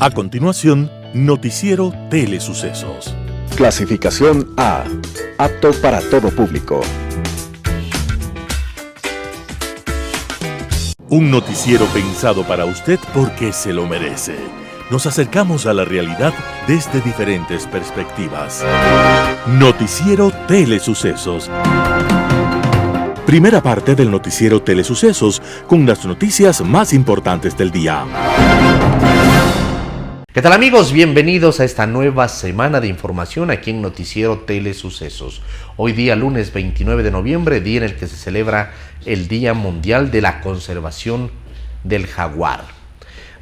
A continuación, Noticiero Telesucesos. Clasificación A. Apto para todo público. Un noticiero pensado para usted porque se lo merece. Nos acercamos a la realidad desde diferentes perspectivas. Noticiero Telesucesos. Primera parte del Noticiero Telesucesos, con las noticias más importantes del día. ¿Qué tal, amigos? Bienvenidos a esta nueva semana de información aquí en Noticiero Telesucesos. Hoy día lunes 29 de noviembre, día en el que se celebra el Día Mundial de la Conservación del Jaguar.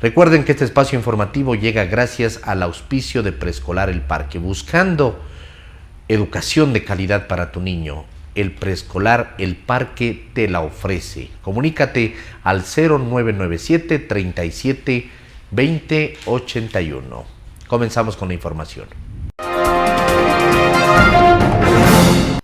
Recuerden que este espacio informativo llega gracias al auspicio de Preescolar El Parque, buscando educación de calidad para tu niño. El Preescolar El Parque te la ofrece. Comunícate al 0997 37 20 81. Comenzamos con la información.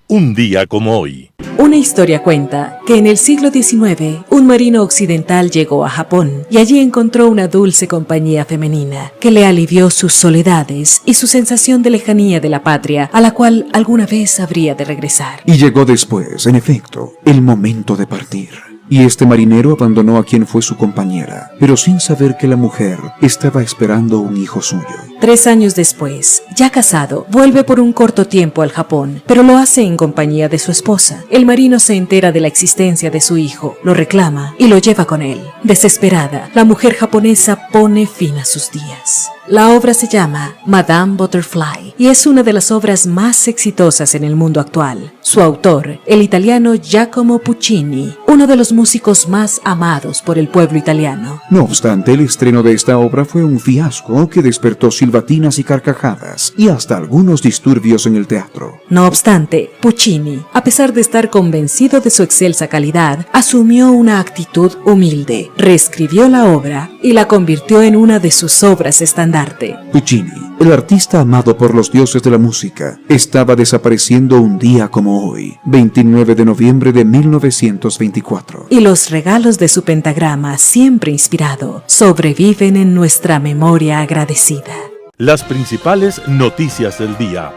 Un día como hoy. Una historia cuenta que en el siglo XIX, un marino occidental llegó a Japón y allí encontró una dulce compañía femenina que le alivió sus soledades y su sensación de lejanía de la patria a la cual alguna vez habría de regresar. Y llegó después, en efecto, el momento de partir. Y este marinero abandonó a quien fue su compañera, pero sin saber que la mujer estaba esperando un hijo suyo. 3 años después, ya casado, vuelve por un corto tiempo al Japón, pero lo hace en compañía de su esposa. El marino se entera de la existencia de su hijo, lo reclama y lo lleva con él. Desesperada, la mujer japonesa pone fin a sus días. La obra se llama Madame Butterfly y es una de las obras más exitosas en el mundo actual. Su autor, el italiano Giacomo Puccini, uno de los músicos más amados por el pueblo italiano. No obstante, el estreno de esta obra fue un fiasco que despertó silbatinas y carcajadas y hasta algunos disturbios en el teatro. No obstante, Puccini, a pesar de estar convencido de su excelsa calidad, asumió una actitud humilde, reescribió la obra y la convirtió en una de sus obras estandarte. Puccini, el artista amado por los dioses de la música, estaba desapareciendo un día como hoy, 29 de noviembre de 1924. Y los regalos de su pentagrama, siempre inspirado, sobreviven en nuestra memoria agradecida. Las principales noticias del día.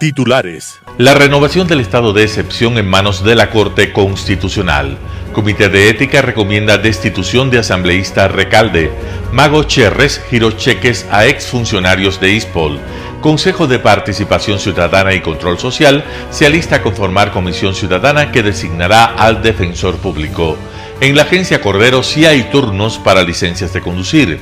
Titulares. La renovación del estado de excepción en manos de la Corte Constitucional. Comité de Ética recomienda destitución de asambleísta Recalde. Mago Cherres giró cheques a exfuncionarios de ISPOL. Consejo de Participación Ciudadana y Control Social se alista a conformar comisión ciudadana que designará al defensor público. En la agencia Cordero sí hay turnos para licencias de conducir.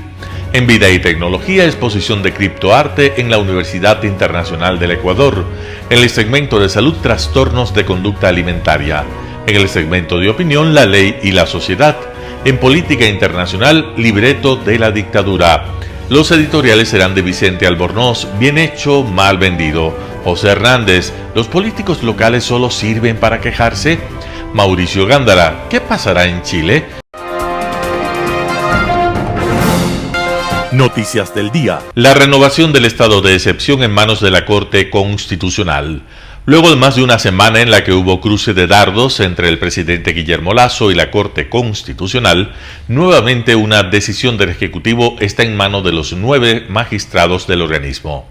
En Vida y Tecnología, exposición de criptoarte en la Universidad Internacional del Ecuador. En el segmento de salud, trastornos de conducta alimentaria. En el segmento de opinión, la ley y la sociedad. En política internacional, libreto de la dictadura. Los editoriales serán de Vicente Albornoz, bien hecho, mal vendido. José Hernández, ¿los políticos locales solo sirven para quejarse? Mauricio Gándara, ¿qué pasará en Chile? Noticias del día. La renovación del estado de excepción en manos de la Corte Constitucional. Luego de más de una semana en la que hubo cruce de dardos entre el presidente Guillermo Lasso y la Corte Constitucional, nuevamente una decisión del Ejecutivo está en manos de los 9 magistrados del organismo.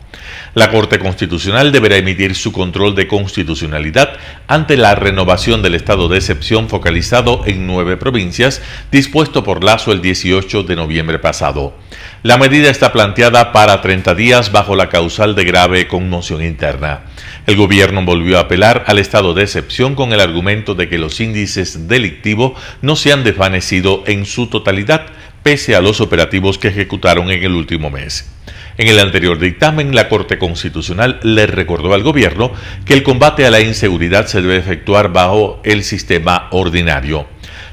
La Corte Constitucional deberá emitir su control de constitucionalidad ante la renovación del estado de excepción focalizado en 9 provincias, dispuesto por Lasso el 18 de noviembre pasado. La medida está planteada para 30 días bajo la causal de grave conmoción interna. El gobierno volvió a apelar al estado de excepción con el argumento de que los índices delictivos no se han desvanecido en su totalidad, pese a los operativos que ejecutaron en el último mes. En el anterior dictamen, la Corte Constitucional le recordó al gobierno que el combate a la inseguridad se debe efectuar bajo el sistema ordinario.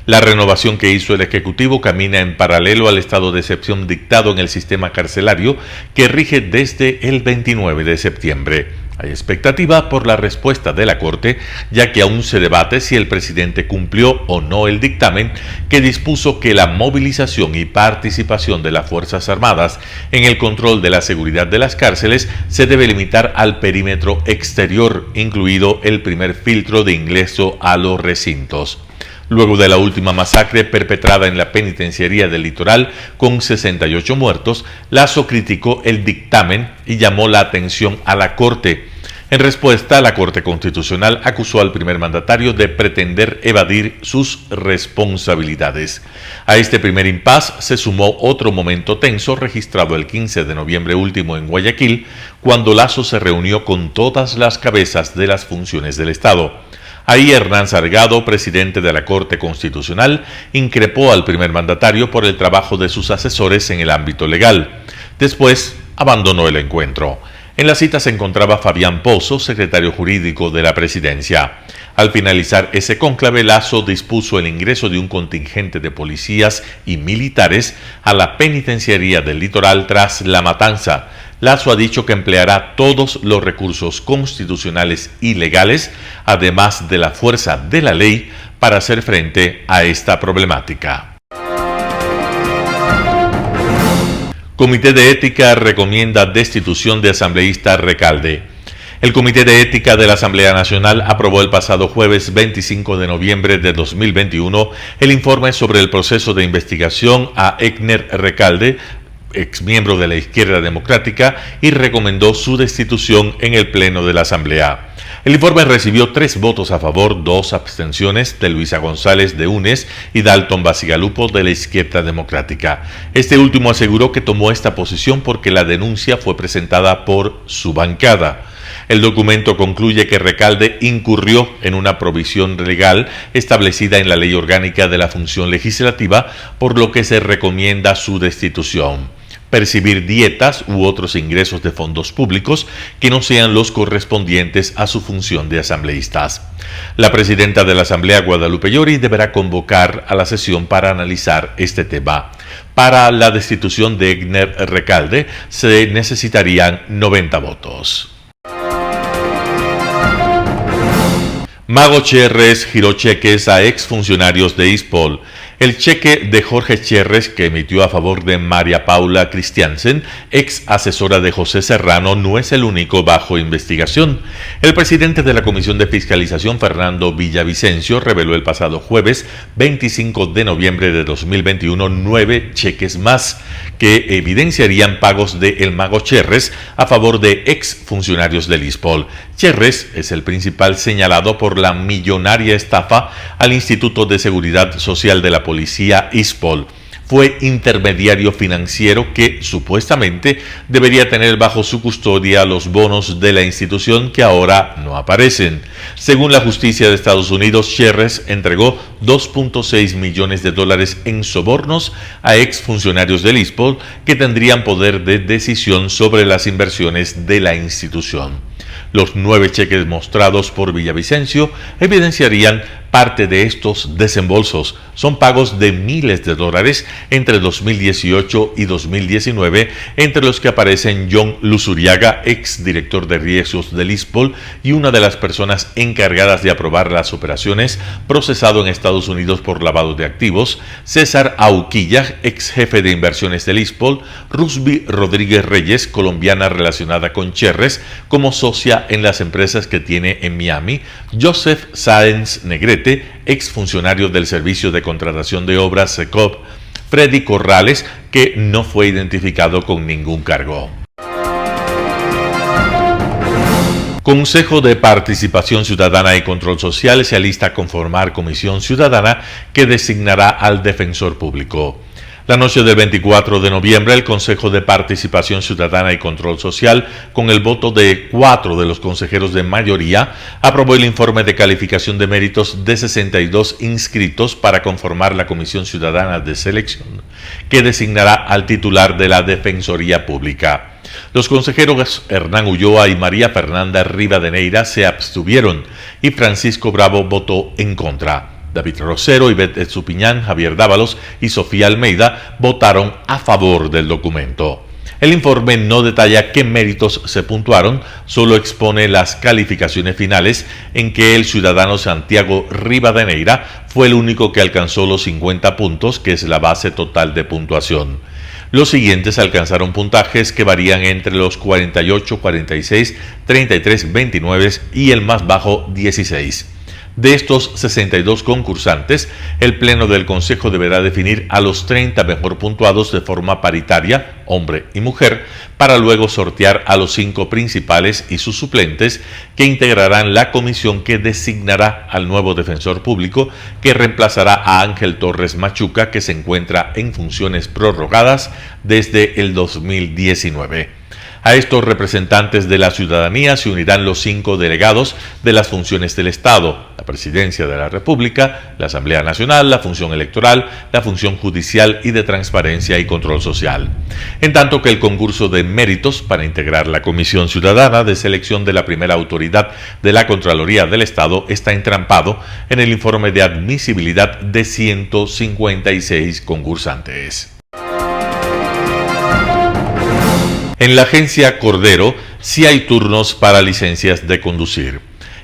La renovación que hizo el Ejecutivo camina en paralelo al estado de excepción dictado en el sistema carcelario que rige desde el 29 de septiembre. Hay expectativa por la respuesta de la Corte, ya que aún se debate si el presidente cumplió o no el dictamen que dispuso que la movilización y participación de las Fuerzas Armadas en el control de la seguridad de las cárceles se debe limitar al perímetro exterior, incluido el primer filtro de ingreso a los recintos. Luego de la última masacre perpetrada en la penitenciaría del Litoral con 68 muertos, Lasso criticó el dictamen y llamó la atención a la Corte. En respuesta, la Corte Constitucional acusó al primer mandatario de pretender evadir sus responsabilidades. A este primer impas se sumó otro momento tenso registrado el 15 de noviembre último en Guayaquil, cuando Lasso se reunió con todas las cabezas de las funciones del Estado. Ahí Hernán Salgado, presidente de la Corte Constitucional, increpó al primer mandatario por el trabajo de sus asesores en el ámbito legal. Después abandonó el encuentro. En la cita se encontraba Fabián Pozo, secretario jurídico de la presidencia. Al finalizar ese cónclave, Lasso dispuso el ingreso de un contingente de policías y militares a la penitenciaría del Litoral tras la matanza. Lasso ha dicho que empleará todos los recursos constitucionales y legales, además de la fuerza de la ley, para hacer frente a esta problemática. Comité de Ética recomienda destitución de asambleísta Recalde. El Comité de Ética de la Asamblea Nacional aprobó el pasado jueves 25 de noviembre de 2021 el informe sobre el proceso de investigación a Egner Recalde, exmiembro de la Izquierda Democrática, y recomendó su destitución en el Pleno de la Asamblea. El informe recibió 3 votos a favor, 2 abstenciones de Luisa González de UNES y Dalton Basigalupo de la Izquierda Democrática. Este último aseguró que tomó esta posición porque la denuncia fue presentada por su bancada. El documento concluye que Recalde incurrió en una provisión legal establecida en la Ley Orgánica de la Función Legislativa, por lo que se recomienda su destitución. Percibir dietas u otros ingresos de fondos públicos que no sean los correspondientes a su función de asambleístas. La presidenta de la Asamblea, Guadalupe Llori, deberá convocar a la sesión para analizar este tema. Para la destitución de Egner Recalde se necesitarían 90 votos. Mago Cherres giró cheques a exfuncionarios de ISPOL. El cheque de Jorge Cherres, que emitió a favor de María Paula Christiansen, ex asesora de José Serrano, no es el único bajo investigación. El presidente de la Comisión de Fiscalización, Fernando Villavicencio, reveló el pasado jueves 25 de noviembre de 2021 9 cheques más que evidenciarían pagos de El Mago Cherres a favor de exfuncionarios del ISPOL. Cherres es el principal señalado por la millonaria estafa al Instituto de Seguridad Social de la Policía ISPOL. Fue intermediario financiero que supuestamente debería tener bajo su custodia los bonos de la institución que ahora no aparecen. Según la justicia de Estados Unidos, Cherres entregó $2.6 millones en sobornos a exfuncionarios del ISPOL que tendrían poder de decisión sobre las inversiones de la institución. Los 9 cheques mostrados por Villavicencio evidenciarían parte de estos desembolsos. Son pagos de miles de dólares entre 2018 y 2019, entre los que aparecen John Luzuriaga, ex director de riesgos del ISPOL y una de las personas encargadas de aprobar las operaciones, procesado en Estados Unidos por lavado de activos, César Auquilla, ex jefe de inversiones del ISPOL, Rusby Rodríguez Reyes, colombiana relacionada con Cherres como socia en las empresas que tiene en Miami, Joseph Sáenz Negrete, exfuncionario del Servicio de Contratación de Obras SECOP, Freddy Corrales, que no fue identificado con ningún cargo. Consejo de Participación Ciudadana y Control Social se alista a conformar comisión ciudadana que designará al defensor público. La noche del 24 de noviembre, el Consejo de Participación Ciudadana y Control Social, con el voto de 4 de los consejeros de mayoría, aprobó el informe de calificación de méritos de 62 inscritos para conformar la Comisión Ciudadana de Selección, que designará al titular de la Defensoría Pública. Los consejeros Hernán Ulloa y María Fernanda Rivadeneira se abstuvieron y Francisco Bravo votó en contra. David Rosero, Ivette Estupiñán, Javier Dávalos y Sofía Almeida votaron a favor del documento. El informe no detalla qué méritos se puntuaron, solo expone las calificaciones finales en que el ciudadano Santiago Rivadeneira fue el único que alcanzó los 50 puntos, que es la base total de puntuación. Los siguientes alcanzaron puntajes que varían entre los 48, 46, 33, 29 y el más bajo 16. De estos 62 concursantes, el Pleno del Consejo deberá definir a los 30 mejor puntuados de forma paritaria, hombre y mujer, para luego sortear a los 5 principales y sus suplentes que integrarán la comisión que designará al nuevo defensor público que reemplazará a Ángel Torres Machuca, que se encuentra en funciones prorrogadas desde el 2019. A estos representantes de la ciudadanía se unirán los 5 delegados de las funciones del Estado: la Presidencia de la República, la Asamblea Nacional, la función electoral, la función judicial y de transparencia y control social. En tanto que el concurso de méritos para integrar la Comisión Ciudadana de Selección de la Primera Autoridad de la Contraloría del Estado está entrampado en el informe de admisibilidad de 156 concursantes. En la agencia Cordero sí hay turnos para licencias de conducir.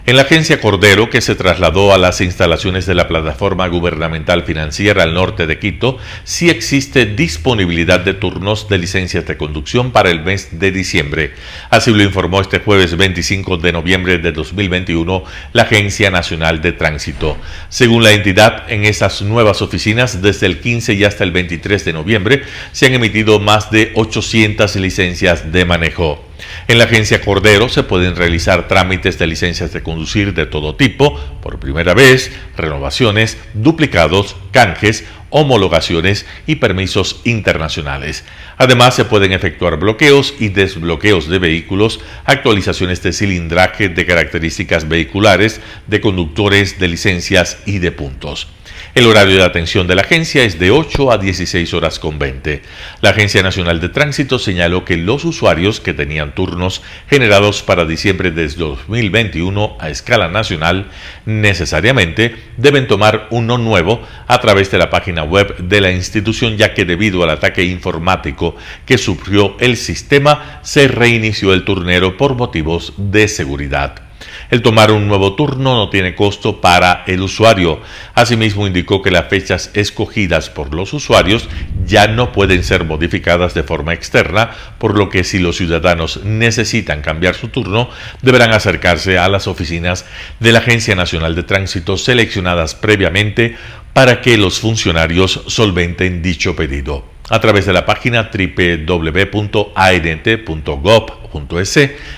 En la agencia Cordero, que se trasladó a las instalaciones de la plataforma gubernamental financiera al norte de Quito, sí existe disponibilidad de turnos de licencias de conducción para el mes de diciembre. Así lo informó este jueves 25 de noviembre de 2021 la Agencia Nacional de Tránsito. Según la entidad, en esas nuevas oficinas, desde el 15 y hasta el 23 de noviembre, se han emitido más de 800 licencias de manejo. En la agencia Cordero se pueden realizar trámites de licencias de conducir de todo tipo, por primera vez, renovaciones, duplicados, canjes, homologaciones y permisos internacionales. Además, se pueden efectuar bloqueos y desbloqueos de vehículos, actualizaciones de cilindraje, de características vehiculares, de conductores, de licencias y de puntos. El horario de atención de la agencia es de 8 a 16 horas con 20. La Agencia Nacional de Tránsito señaló que los usuarios que tenían turnos generados para diciembre de 2021 a escala nacional necesariamente deben tomar uno nuevo a través de la página web de la institución, ya que debido al ataque informático que sufrió el sistema, se reinició el turnero por motivos de seguridad. El tomar un nuevo turno no tiene costo para el usuario. Asimismo, indicó que las fechas escogidas por los usuarios ya no pueden ser modificadas de forma externa, por lo que si los ciudadanos necesitan cambiar su turno, deberán acercarse a las oficinas de la Agencia Nacional de Tránsito seleccionadas previamente para que los funcionarios solventen dicho pedido. A través de la página www.ant.gov.es,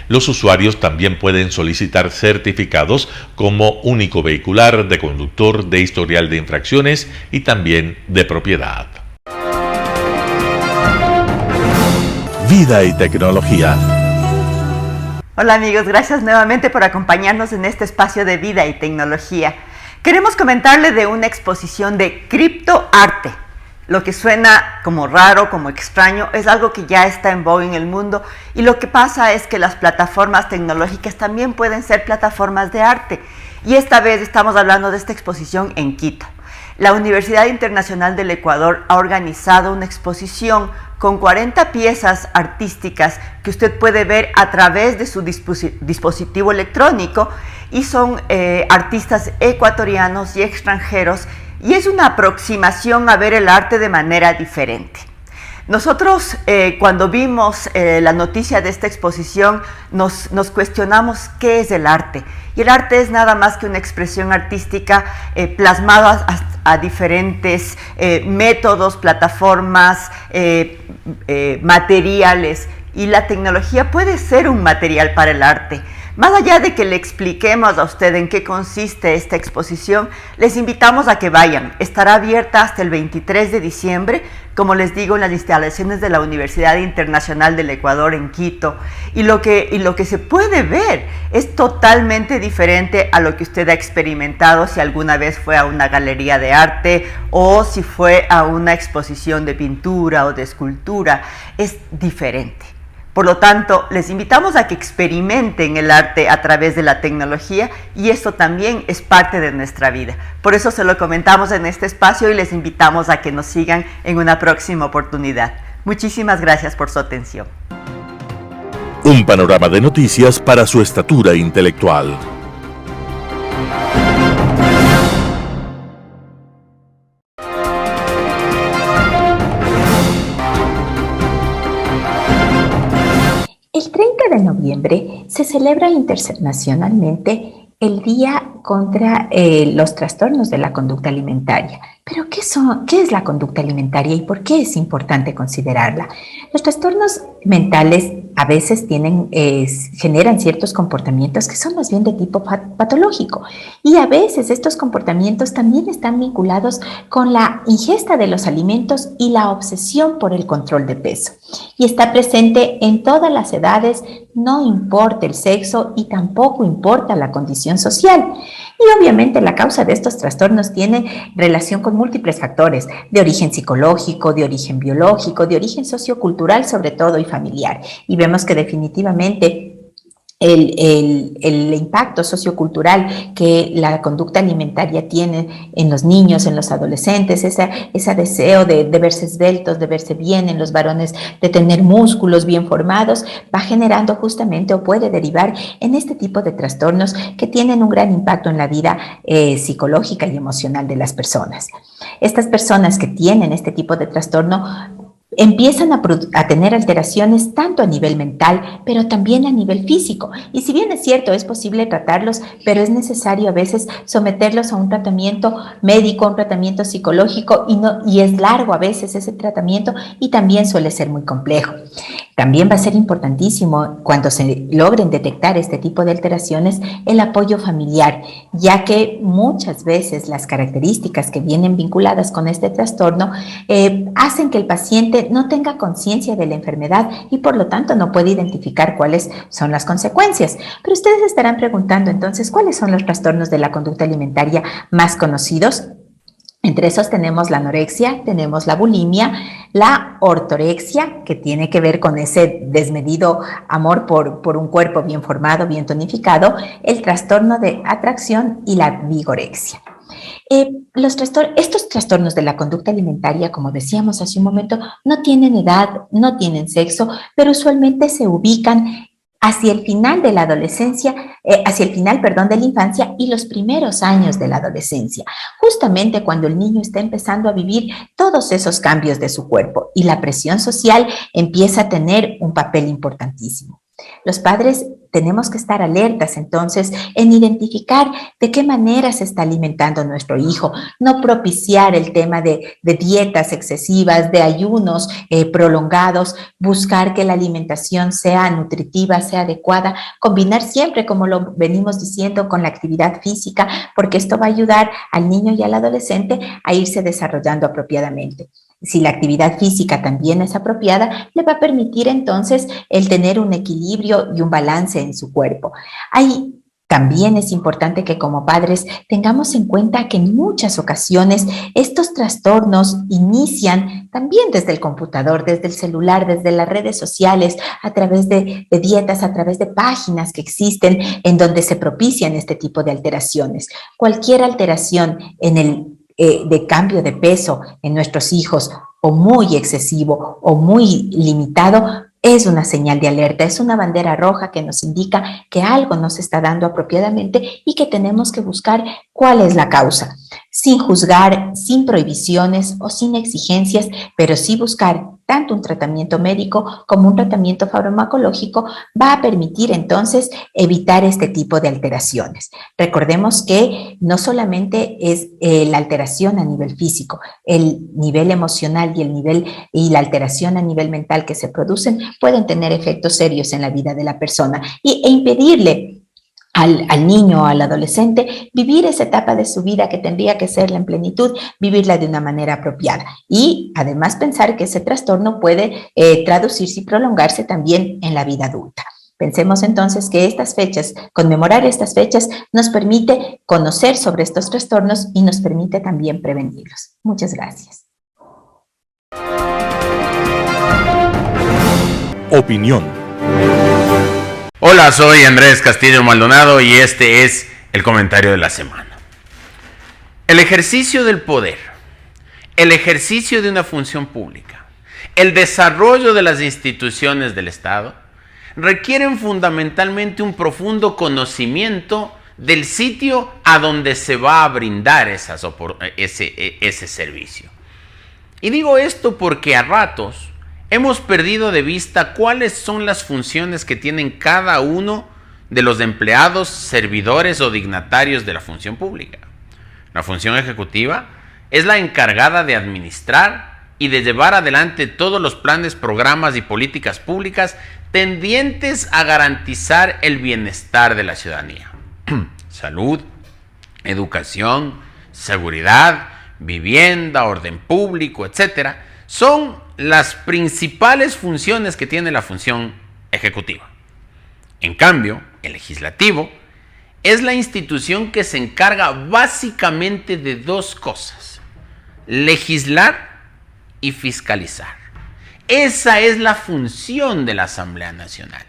los usuarios también pueden solicitar certificados como único vehicular, de conductor, de historial de infracciones y también de propiedad. Vida y tecnología. Hola amigos, gracias nuevamente por acompañarnos en este espacio de Vida y Tecnología. Queremos comentarle de una exposición de criptoarte. Lo que suena como raro, como extraño, es algo que ya está en voga en el mundo, y lo que pasa es que las plataformas tecnológicas también pueden ser plataformas de arte, y esta vez estamos hablando de esta exposición en Quito. La Universidad Internacional del Ecuador ha organizado una exposición con 40 piezas artísticas que usted puede ver a través de su dispositivo electrónico, y son artistas ecuatorianos y extranjeros, y es una aproximación a ver el arte de manera diferente. Nosotros cuando vimos la noticia de esta exposición nos cuestionamos qué es el arte. Y el arte es nada más que una expresión artística plasmada a diferentes métodos, plataformas, materiales. Y la tecnología puede ser un material para el arte. Más allá de que le expliquemos a usted en qué consiste esta exposición, les invitamos a que vayan. Estará abierta hasta el 23 de diciembre, como les digo, en las instalaciones de la Universidad Internacional del Ecuador en Quito. Y lo que se puede ver es totalmente diferente a lo que usted ha experimentado si alguna vez fue a una galería de arte o si fue a una exposición de pintura o de escultura. Es diferente. Por lo tanto, les invitamos a que experimenten el arte a través de la tecnología, y esto también es parte de nuestra vida. Por eso se lo comentamos en este espacio y les invitamos a que nos sigan en una próxima oportunidad. Muchísimas gracias por su atención. Un panorama de noticias para su estatura intelectual. El 30 de noviembre se celebra internacionalmente el Día contra los trastornos de la conducta alimentaria. Pero ¿qué es la conducta alimentaria y por qué es importante considerarla? Los trastornos mentales a veces generan ciertos comportamientos que son más bien de tipo patológico, y a veces estos comportamientos también están vinculados con la ingesta de los alimentos y la obsesión por el control de peso. Y está presente en todas las edades, no importa el sexo y tampoco importa la condición social. Y obviamente la causa de estos trastornos tiene relación con múltiples factores, de origen psicológico, de origen biológico, de origen sociocultural sobre todo y familiar. Y vemos que definitivamente el impacto sociocultural que la conducta alimentaria tiene en los niños, en los adolescentes, ese deseo de verse esbeltos, de verse bien, en los varones de tener músculos bien formados, va generando justamente o puede derivar en este tipo de trastornos que tienen un gran impacto en la vida psicológica y emocional de las personas. Estas personas que tienen este tipo de trastorno empiezan a tener alteraciones tanto a nivel mental, pero también a nivel físico. Y si bien es cierto, es posible tratarlos, pero es necesario a veces someterlos a un tratamiento médico, un tratamiento psicológico, y es largo a veces ese tratamiento y también suele ser muy complejo. También va a ser importantísimo cuando se logren detectar este tipo de alteraciones el apoyo familiar, ya que muchas veces las características que vienen vinculadas con este trastorno hacen que el paciente no tenga conciencia de la enfermedad y por lo tanto no puede identificar cuáles son las consecuencias. Pero ustedes estarán preguntando entonces, ¿cuáles son los trastornos de la conducta alimentaria más conocidos? Entre esos tenemos la anorexia, tenemos la bulimia, la ortorexia, que tiene que ver con ese desmedido amor por un cuerpo bien formado, bien tonificado, el trastorno de atracción y la vigorexia. Estos trastornos de la conducta alimentaria, como decíamos hace un momento, no tienen edad, no tienen sexo, pero usualmente se ubican hacia el final de la adolescencia, de la infancia y los primeros años de la adolescencia, justamente cuando el niño está empezando a vivir todos esos cambios de su cuerpo y la presión social empieza a tener un papel importantísimo. Los padres tenemos que estar alertas entonces en identificar de qué manera se está alimentando nuestro hijo, no propiciar el tema de dietas excesivas, de ayunos prolongados, buscar que la alimentación sea nutritiva, sea adecuada, combinar siempre, como lo venimos diciendo, con la actividad física, porque esto va a ayudar al niño y al adolescente a irse desarrollando apropiadamente. Si la actividad física también es apropiada, le va a permitir entonces el tener un equilibrio y un balance en su cuerpo. También es importante que como padres tengamos en cuenta que en muchas ocasiones estos trastornos inician también desde el computador, desde el celular, desde las redes sociales, a través de dietas, a través de páginas que existen en donde se propician este tipo de alteraciones. Cualquier alteración de cambio de peso en nuestros hijos, o muy excesivo o muy limitado, es una señal de alerta, es una bandera roja que nos indica que algo no se está dando apropiadamente y que tenemos que buscar cuál es la causa, sin juzgar, sin prohibiciones o sin exigencias, pero sí buscar tanto un tratamiento médico como un tratamiento farmacológico va a permitir entonces evitar este tipo de alteraciones. Recordemos que no solamente es la alteración a nivel físico, el nivel emocional y la alteración a nivel mental que se producen pueden tener efectos serios en la vida de la persona e impedirle al niño o al adolescente vivir esa etapa de su vida que tendría que serla en plenitud, vivirla de una manera apropiada. Y además pensar que ese trastorno puede traducirse y prolongarse también en la vida adulta. Pensemos entonces que conmemorar estas fechas nos permite conocer sobre estos trastornos y nos permite también prevenirlos. Muchas gracias. Opinión. Hola, soy Andrés Castillo Maldonado y este es el comentario de la semana. El ejercicio del poder, el ejercicio de una función pública, el desarrollo de las instituciones del Estado requieren fundamentalmente un profundo conocimiento del sitio a donde se va a brindar ese servicio. Y digo esto porque a ratos hemos perdido de vista cuáles son las funciones que tienen cada uno de los empleados, servidores o dignatarios de la función pública. La función ejecutiva es la encargada de administrar y de llevar adelante todos los planes, programas y políticas públicas tendientes a garantizar el bienestar de la ciudadanía. Salud, educación, seguridad, vivienda, orden público, etc. son las principales funciones que tiene la función ejecutiva. En cambio, el legislativo es la institución que se encarga básicamente de dos cosas: legislar y fiscalizar. Esa es la función de la Asamblea Nacional.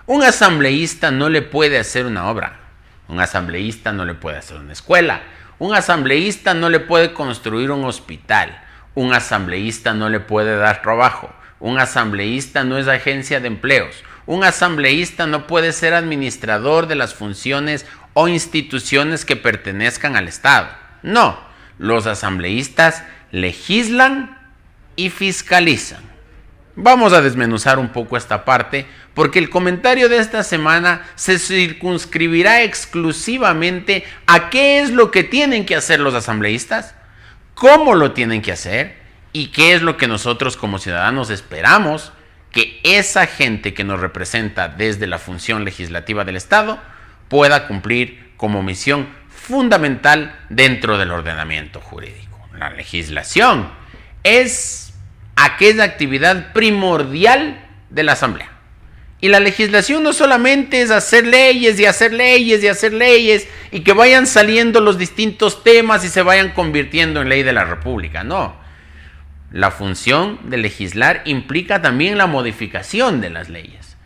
Un asambleísta no le puede hacer una obra, un asambleísta no le puede hacer una escuela, un asambleísta no le puede construir un hospital, un asambleísta no le puede dar trabajo, un asambleísta no es agencia de empleos, un asambleísta no puede ser administrador de las funciones o instituciones que pertenezcan al Estado. No, los asambleístas legislan y fiscalizan. Vamos a desmenuzar un poco esta parte porque el comentario de esta semana se circunscribirá exclusivamente a qué es lo que tienen que hacer los asambleístas, cómo lo tienen que hacer y qué es lo que nosotros como ciudadanos esperamos que esa gente que nos representa desde la función legislativa del Estado pueda cumplir como misión fundamental dentro del ordenamiento jurídico. La legislación es aquella actividad primordial de la Asamblea. Y la legislación no solamente es hacer leyes y hacer leyes y hacer leyes y que vayan saliendo los distintos temas y se vayan convirtiendo en ley de la República, no. La función de legislar implica también la modificación de las leyes.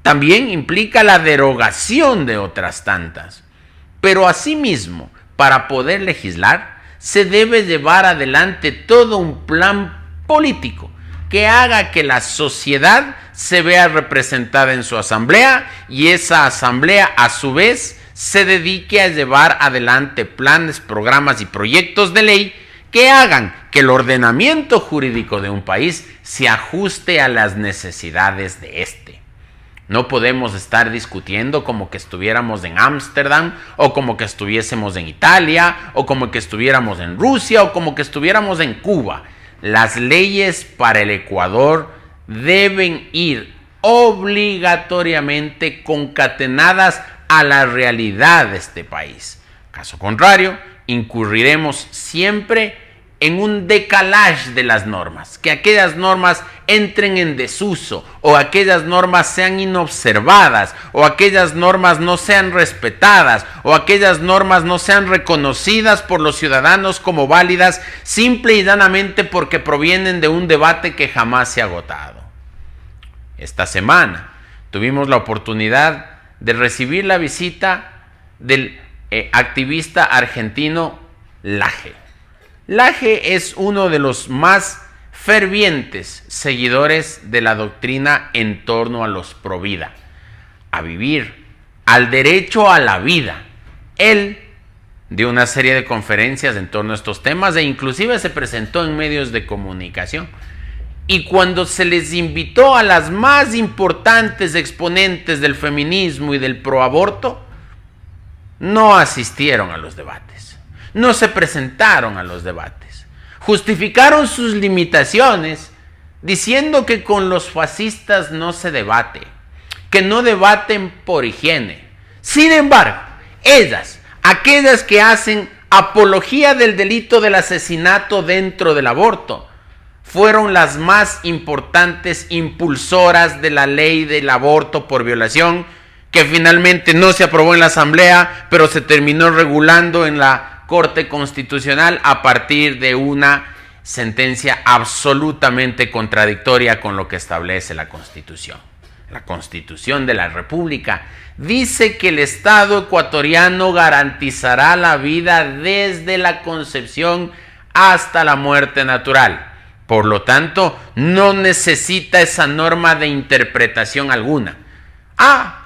También implica la derogación de otras tantas. Pero asimismo, para poder legislar, se debe llevar adelante todo un plan político que haga que la sociedad se vea representada en su asamblea y esa asamblea a su vez se dedique a llevar adelante planes, programas y proyectos de ley que hagan que el ordenamiento jurídico de un país se ajuste a las necesidades de éste. No podemos estar discutiendo como que estuviéramos en Ámsterdam, o como que estuviésemos en Italia, o como que estuviéramos en Rusia, o como que estuviéramos en Cuba. Las leyes para el Ecuador deben ir obligatoriamente concatenadas a la realidad de este país. Caso contrario, incurriremos siempre en un decalage de las normas, que aquellas normas entren en desuso, o aquellas normas sean inobservadas, o aquellas normas no sean respetadas, o aquellas normas no sean reconocidas por los ciudadanos como válidas, simple y llanamente porque provienen de un debate que jamás se ha agotado. Esta semana tuvimos la oportunidad de recibir la visita del activista argentino Laje. Laje es uno de los más fervientes seguidores de la doctrina en torno a los provida, a vivir, al derecho a la vida. Él dio una serie de conferencias en torno a estos temas e inclusive se presentó en medios de comunicación. Y cuando se les invitó a las más importantes exponentes del feminismo y del proaborto, no asistieron a los debates. No se presentaron a los debates. Justificaron sus limitaciones diciendo que con los fascistas no se debate, que no debaten por higiene. Sin embargo, aquellas que hacen apología del delito del asesinato dentro del aborto, fueron las más importantes impulsoras de la ley del aborto por violación, que finalmente no se aprobó en la Asamblea, pero se terminó regulando en la Corte Constitucional a partir de una sentencia absolutamente contradictoria con lo que establece la Constitución. La Constitución de la República dice que el Estado ecuatoriano garantizará la vida desde la concepción hasta la muerte natural. Por lo tanto, no necesita esa norma de interpretación alguna.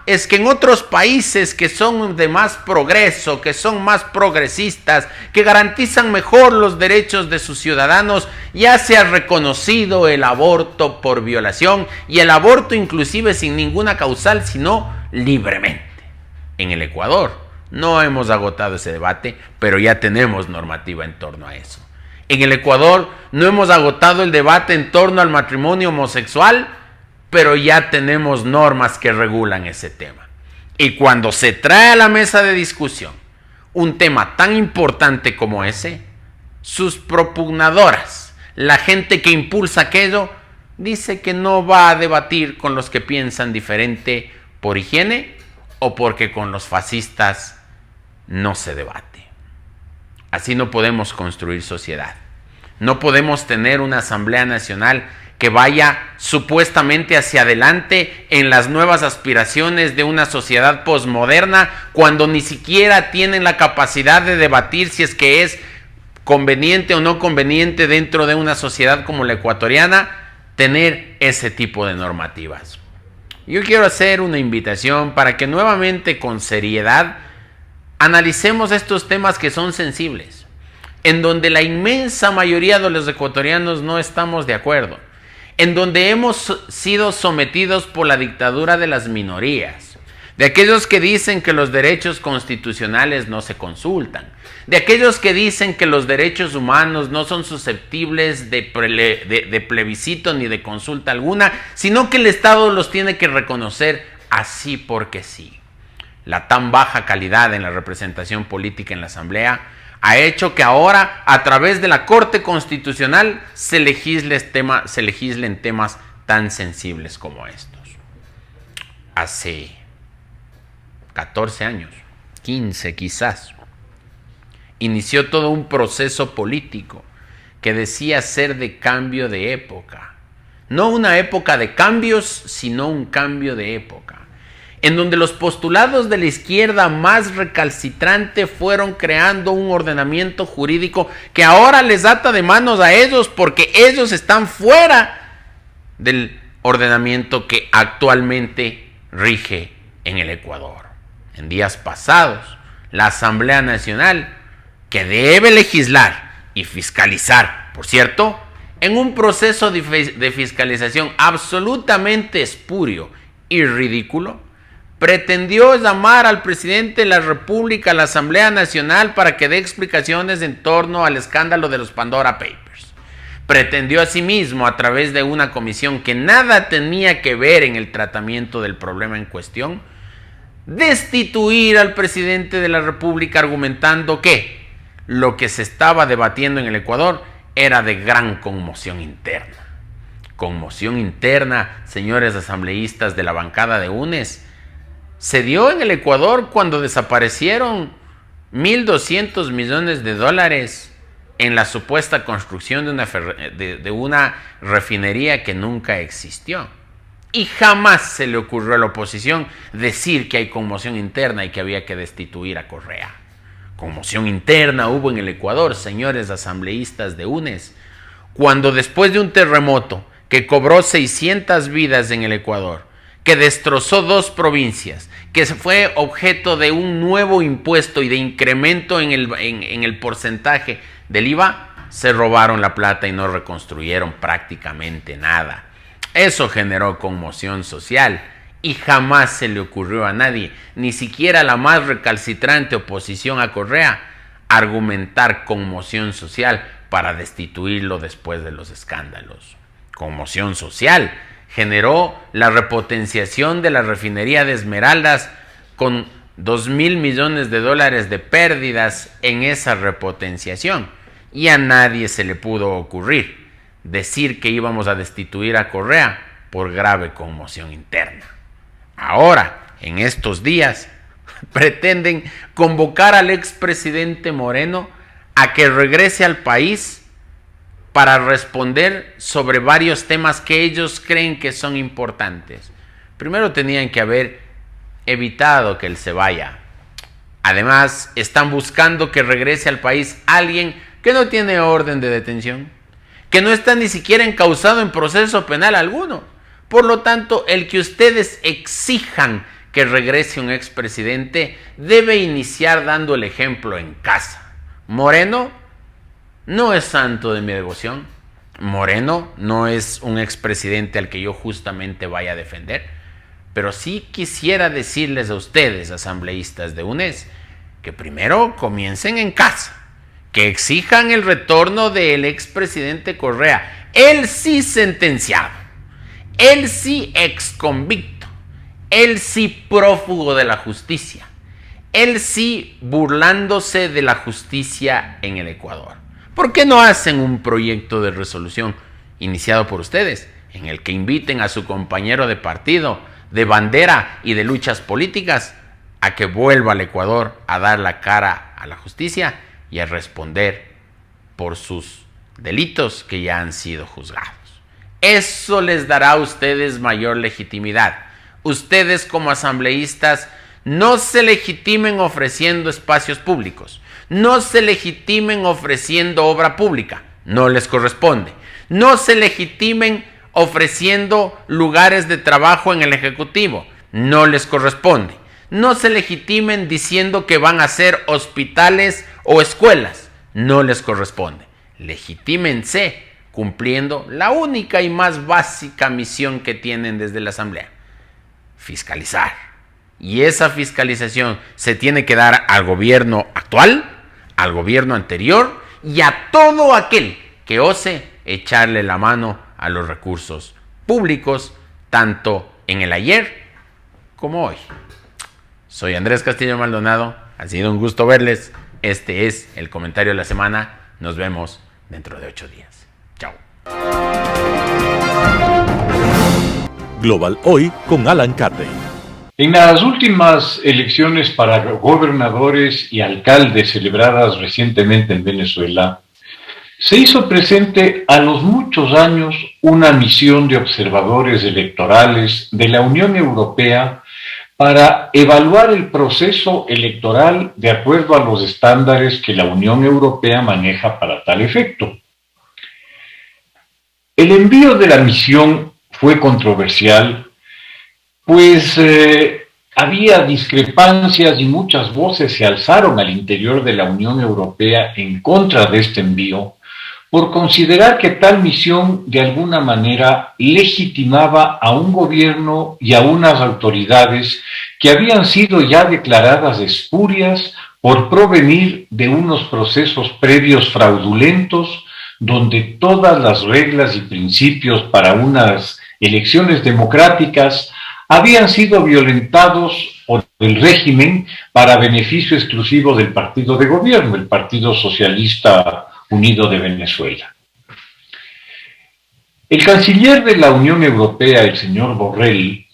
Es que en otros países que son de más progreso, que son más progresistas, que garantizan mejor los derechos de sus ciudadanos, ya se ha reconocido el aborto por violación y el aborto inclusive sin ninguna causal, sino libremente. En el Ecuador no hemos agotado ese debate, pero ya tenemos normativa en torno a eso. En el Ecuador no hemos agotado el debate en torno al matrimonio homosexual, pero ya tenemos normas que regulan ese tema. Y cuando se trae a la mesa de discusión un tema tan importante como ese, sus propugnadoras, la gente que impulsa aquello, dice que no va a debatir con los que piensan diferente por higiene o porque con los fascistas no se debate. Así no podemos construir sociedad. No podemos tener una Asamblea Nacional que vaya supuestamente hacia adelante en las nuevas aspiraciones de una sociedad posmoderna cuando ni siquiera tienen la capacidad de debatir si es que es conveniente o no conveniente dentro de una sociedad como la ecuatoriana tener ese tipo de normativas. Yo quiero hacer una invitación para que nuevamente con seriedad analicemos estos temas que son sensibles, en donde la inmensa mayoría de los ecuatorianos no estamos de acuerdo, en donde hemos sido sometidos por la dictadura de las minorías, de aquellos que dicen que los derechos constitucionales no se consultan, de aquellos que dicen que los derechos humanos no son susceptibles de plebiscito ni de consulta alguna, sino que el Estado los tiene que reconocer así porque sí. La tan baja calidad en la representación política en la Asamblea ha hecho que ahora, a través de la Corte Constitucional, se legislen temas tan sensibles como estos. Hace 14 años, 15 quizás, inició todo un proceso político que decía ser de cambio de época. No una época de cambios, sino un cambio de época, en donde los postulados de la izquierda más recalcitrante fueron creando un ordenamiento jurídico que ahora les ata de manos a ellos porque ellos están fuera del ordenamiento que actualmente rige en el Ecuador. En días pasados, la Asamblea Nacional, que debe legislar y fiscalizar, por cierto, en un proceso de fiscalización absolutamente espurio y ridículo, pretendió llamar al presidente de la República a la Asamblea Nacional para que dé explicaciones en torno al escándalo de los Pandora Papers. Pretendió asimismo, a través de una comisión que nada tenía que ver en el tratamiento del problema en cuestión, destituir al presidente de la República argumentando que lo que se estaba debatiendo en el Ecuador era de gran conmoción interna. Conmoción interna, señores asambleístas de la bancada de UNES, se dio en el Ecuador cuando desaparecieron 1.200 millones de dólares en la supuesta construcción de una refinería que nunca existió. Y jamás se le ocurrió a la oposición decir que hay conmoción interna y que había que destituir a Correa. Conmoción interna hubo en el Ecuador, señores asambleístas de UNES, cuando después de un terremoto que cobró 600 vidas en el Ecuador, que destrozó 2 provincias, que fue objeto de un nuevo impuesto y de incremento en el porcentaje del IVA, se robaron la plata y no reconstruyeron prácticamente nada. Eso generó conmoción social y jamás se le ocurrió a nadie, ni siquiera a la más recalcitrante oposición a Correa, argumentar conmoción social para destituirlo después de los escándalos. Conmoción social generó la repotenciación de la refinería de Esmeraldas con 2.000 millones de dólares de pérdidas en esa repotenciación. Y a nadie se le pudo ocurrir decir que íbamos a destituir a Correa por grave conmoción interna. Ahora, en estos días, pretenden convocar al expresidente Moreno a que regrese al país para responder sobre varios temas que ellos creen que son importantes. Primero tenían que haber evitado que él se vaya. Además, están buscando que regrese al país alguien que no tiene orden de detención, que no está ni siquiera encausado en proceso penal alguno. Por lo tanto, el que ustedes exijan que regrese un expresidente debe iniciar dando el ejemplo en casa. Moreno no es santo de mi devoción. Moreno no es un expresidente al que yo justamente vaya a defender. pero sí quisiera decirles a ustedes, asambleístas de UNES, que primero comiencen en casa, que exijan el retorno del expresidente Correa, él sí sentenciado, él sí exconvicto, él sí prófugo de la justicia, él sí burlándose de la justicia en el Ecuador. ¿Por qué no hacen un proyecto de resolución iniciado por ustedes, en el que inviten a su compañero de partido, de bandera y de luchas políticas a que vuelva al Ecuador a dar la cara a la justicia y a responder por sus delitos que ya han sido juzgados? Eso les dará a ustedes mayor legitimidad. Ustedes como asambleístas no se legitimen ofreciendo espacios públicos, no se legitimen ofreciendo obra pública, no les corresponde. No se legitimen ofreciendo lugares de trabajo en el Ejecutivo, no les corresponde. No se legitimen diciendo que van a hacer hospitales o escuelas, no les corresponde. Legitímense cumpliendo la única y más básica misión que tienen desde la Asamblea: fiscalizar. Y esa fiscalización se tiene que dar al gobierno actual, al gobierno anterior y a todo aquel que ose echarle la mano a los recursos públicos, tanto en el ayer como hoy. Soy Andrés Castillo Maldonado, ha sido un gusto verles. Este es el comentario de la semana. Nos vemos dentro de 8 días. Chao. Global Hoy con Alan Carney. En las últimas elecciones para gobernadores y alcaldes celebradas recientemente en Venezuela, se hizo presente a los muchos años una misión de observadores electorales de la Unión Europea para evaluar el proceso electoral de acuerdo a los estándares que la Unión Europea maneja para tal efecto. El envío de la misión fue controversial, pues había discrepancias y muchas voces se alzaron al interior de la Unión Europea en contra de este envío, por considerar que tal misión de alguna manera legitimaba a un gobierno y a unas autoridades que habían sido ya declaradas espurias por provenir de unos procesos previos fraudulentos, donde todas las reglas y principios para unas elecciones democráticas habían sido violentados por el régimen para beneficio exclusivo del partido de gobierno, el Partido Socialista Unido de Venezuela. El canciller de la Unión Europea, el señor Borrell,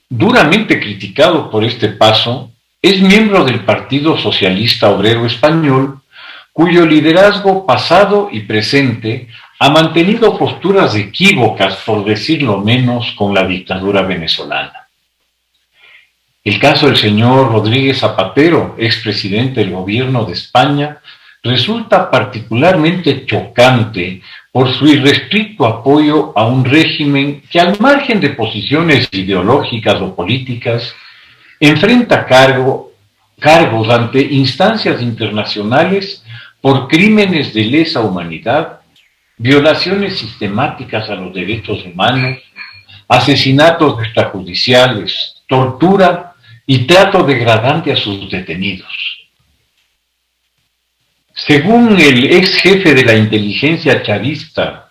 duramente criticado por este paso, es miembro del Partido Socialista Obrero Español, cuyo liderazgo pasado y presente ha mantenido posturas equívocas, por decirlo menos, con la dictadura venezolana. El caso del señor Rodríguez Zapatero, expresidente del gobierno de España, resulta particularmente chocante por su irrestricto apoyo a un régimen que, al margen de posiciones ideológicas o políticas, enfrenta cargos ante instancias internacionales por crímenes de lesa humanidad, violaciones sistemáticas a los derechos humanos, asesinatos extrajudiciales, tortura y trato degradante a sus detenidos. Según el ex jefe de la inteligencia chavista,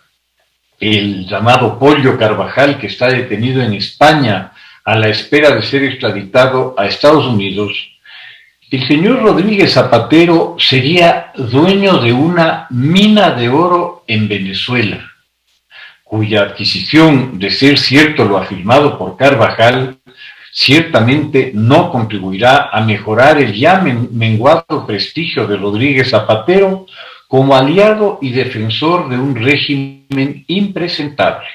el llamado Pollo Carvajal, que está detenido en España a la espera de ser extraditado a Estados Unidos, el señor Rodríguez Zapatero sería dueño de una mina de oro en Venezuela, cuya adquisición, de ser cierto lo afirmado por Carvajal, ciertamente no contribuirá a mejorar el ya menguado prestigio de Rodríguez Zapatero como aliado y defensor de un régimen impresentable.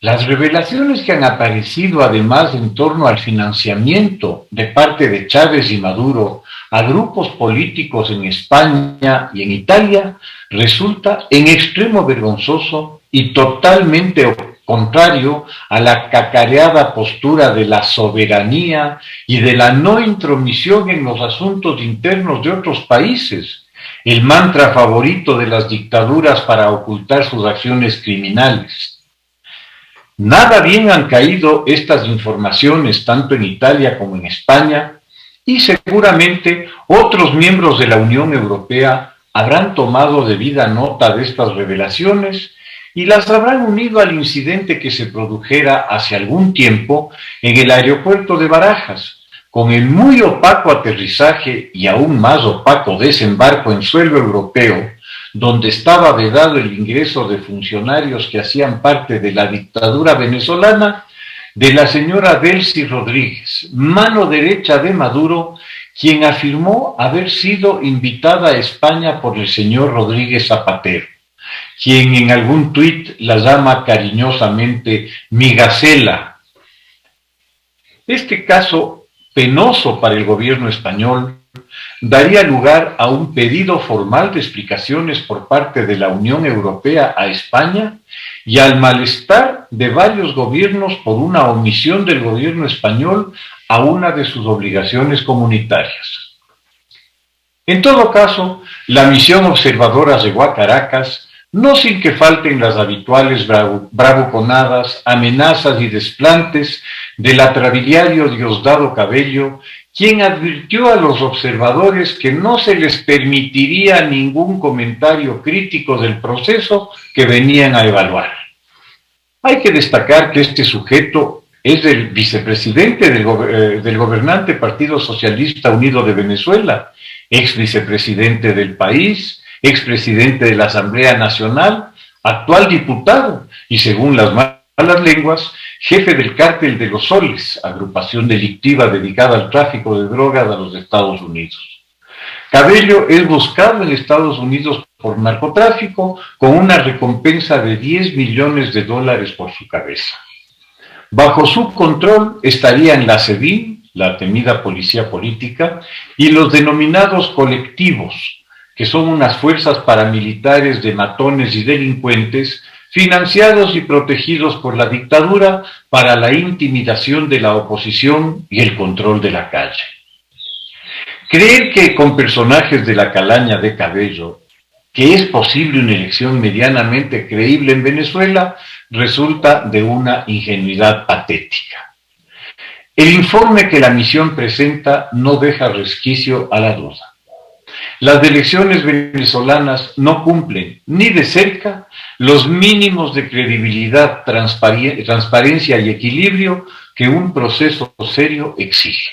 Las revelaciones que han aparecido además en torno al financiamiento de parte de Chávez y Maduro a grupos políticos en España y en Italia resulta en extremo vergonzoso y totalmente contrario a la cacareada postura de la soberanía y de la no intromisión en los asuntos internos de otros países, el mantra favorito de las dictaduras para ocultar sus acciones criminales. Nada bien han caído estas informaciones tanto en Italia como en España, y seguramente otros miembros de la Unión Europea habrán tomado debida nota de estas revelaciones y las habrán unido al incidente que se produjera hace algún tiempo en el aeropuerto de Barajas, con el muy opaco aterrizaje y aún más opaco desembarco en suelo europeo, donde estaba vedado el ingreso de funcionarios que hacían parte de la dictadura venezolana, de la señora Delcy Rodríguez, mano derecha de Maduro, quien afirmó haber sido invitada a España por el señor Rodríguez Zapatero, quien en algún tuit la llama cariñosamente mi Gacela. Este caso penoso para el gobierno español daría lugar a un pedido formal de explicaciones por parte de la Unión Europea a España y al malestar de varios gobiernos por una omisión del gobierno español a una de sus obligaciones comunitarias. En todo caso, la misión observadora llegó a Caracas, no sin que falten las habituales bravuconadas, amenazas y desplantes del atrabiliario Diosdado Cabello, quien advirtió a los observadores que no se les permitiría ningún comentario crítico del proceso que venían a evaluar. Hay que destacar que este sujeto es el vicepresidente del gobernante Partido Socialista Unido de Venezuela, ex vicepresidente del país, expresidente de la Asamblea Nacional, actual diputado y, según las malas lenguas, jefe del Cártel de los Soles, agrupación delictiva dedicada al tráfico de drogas a los Estados Unidos. Cabello es buscado en Estados Unidos por narcotráfico con una recompensa de $10 millones por su cabeza. Bajo su control estarían la SEBIN, la temida policía política, y los denominados colectivos, que son unas fuerzas paramilitares de matones y delincuentes financiados y protegidos por la dictadura para la intimidación de la oposición y el control de la calle. Creer que con personajes de la calaña de Cabello, que es posible una elección medianamente creíble en Venezuela, resulta de una ingenuidad patética. El informe que la misión presenta no deja resquicio a la duda. Las elecciones venezolanas no cumplen ni de cerca los mínimos de credibilidad, transparencia y equilibrio que un proceso serio exige.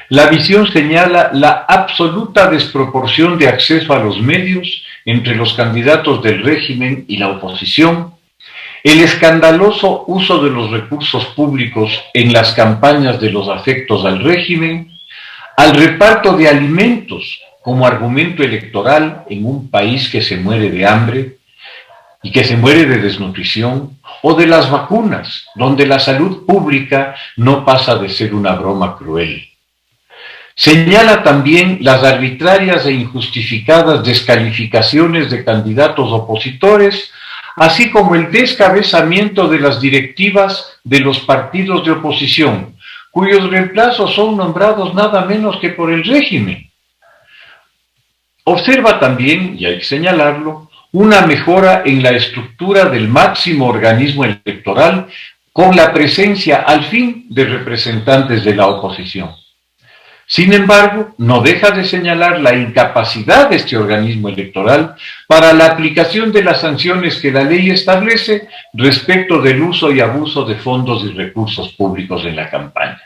La visión señala la absoluta desproporción de acceso a los medios entre los candidatos del régimen y la oposición, el escandaloso uso de los recursos públicos en las campañas de los afectos al régimen, al reparto de alimentos como argumento electoral en un país que se muere de hambre y que se muere de desnutrición, o de las vacunas, donde la salud pública no pasa de ser una broma cruel. Señala también las arbitrarias e injustificadas descalificaciones de candidatos opositores, así como el descabezamiento de las directivas de los partidos de oposición, cuyos reemplazos son nombrados nada menos que por el régimen. Observa también, y hay que señalarlo, una mejora en la estructura del máximo organismo electoral con la presencia al fin de representantes de la oposición. Sin embargo, no deja de señalar la incapacidad de este organismo electoral para la aplicación de las sanciones que la ley establece respecto del uso y abuso de fondos y recursos públicos en la campaña.